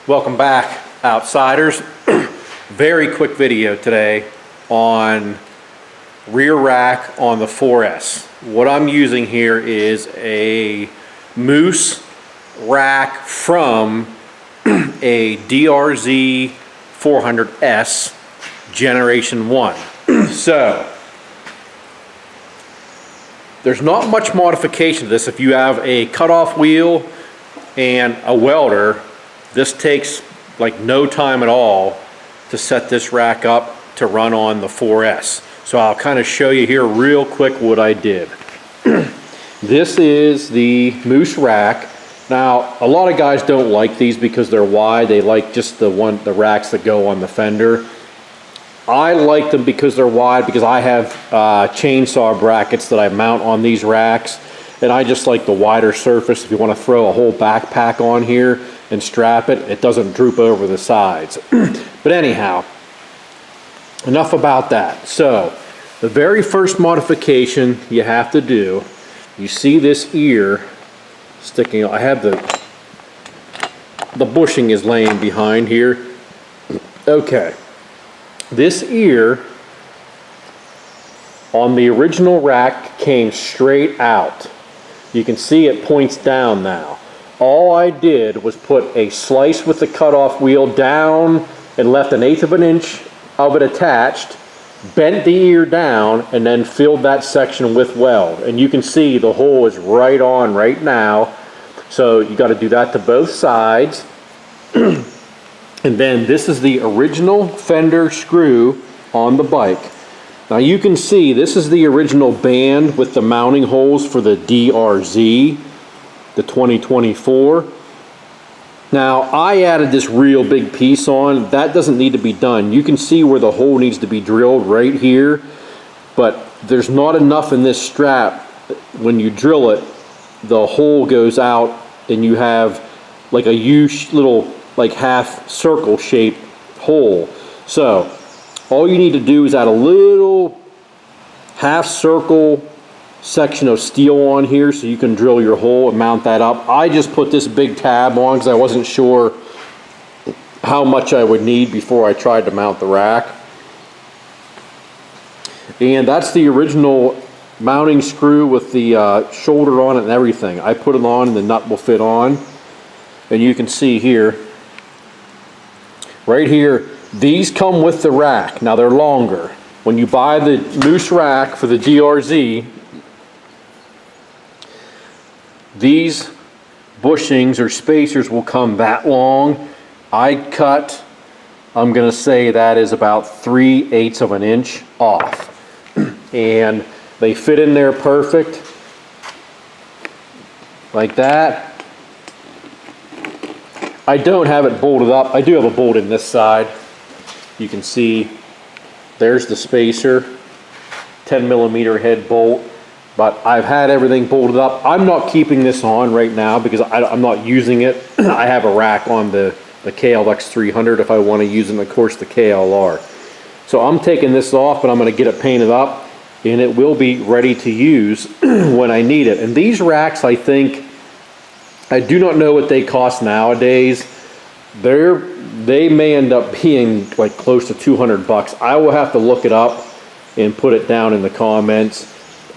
Welcome back, Outsiders. Very quick video today on rear rack on the 4S. What I'm using here is a Moose rack from a DRZ 400S Generation 1. So, there's not much modification to this. If you have a cutoff wheel and a welder, this takes like no time at all to set this rack up to run on the 4S. So I'll kind of show you here real quick what I did. This is the Moose rack. Now, a lot of guys don't like these because they're wide. They like just the racks that go on the fender. I like them because they're wide, because I have chainsaw brackets that I mount on these racks, and I just like the wider surface. If you want to throw a whole backpack on here and strap it, it doesn't droop over the sides. But anyhow, enough about that. So the very first modification you have to do, you see this ear sticking. I have the bushing is laying behind here. Okay, this ear on the original rack came straight out. You can see it points down now. All I did was put a slice with the cutoff wheel down and left 1/8 of an inch of it attached, bent the ear down, and then filled that section with weld. And you can see the hole is right on right now. So you got to do that to both sides. And then this is the original fender screw on the bike. Now you can see this is the original band with the mounting holes for the DRZ, the 2024. Now I added this real big piece on. That doesn't need to be done. You can see where the hole needs to be drilled right here, but there's not enough in this strap. When you drill it, the hole goes out and you have like a little like half circle shaped hole. So all you need to do is add a little half circle section of steel on here so you can drill your hole and mount that up. I just put this big tab on because I wasn't sure how much I would need before I tried to mount the rack. And that's the original mounting screw with the shoulder on it and everything. I put it on and the nut will fit on. And you can see here, right here, these come with the rack. Now they're longer. When you buy the Moose rack for the DRZ, these bushings or spacers will come that long. I cut, I'm going to say that is about 3/8 of an inch off. And they fit in there perfect, like that. I don't have it bolted up. I do have a bolt in this side. You can see there's the spacer, 10mm head bolt. But I've had everything bolted up. I'm not keeping this on right now because I'm not using it. I have a rack on the KLX 300 if I want to use it, and of course the KLR. So I'm taking this off, and I'm going to get it painted up, and it will be ready to use when I need it. And these racks, I think, I do not know what they cost nowadays. They may end up being like close to 200 bucks. I will have to look it up and put it down in the comments.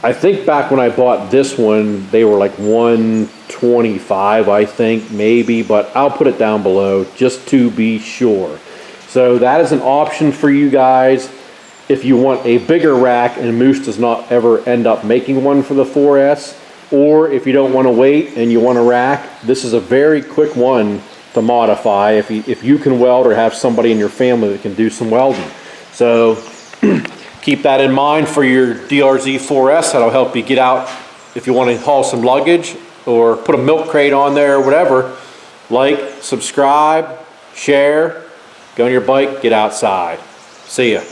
I think back when I bought this one, they were like $125, I think, maybe, but I'll put it down below just to be sure. So that is an option for you guys if you want a bigger rack and Moose does not ever end up making one for the 4S, or if you don't want to wait and you want a rack, this is a very quick one to modify if you can weld or have somebody in your family that can do some welding. So keep that in mind for your DRZ 4S. That'll help you get out if you want to haul some luggage or put a milk crate on there or whatever. Like, subscribe, share, go on your bike, get outside. See ya.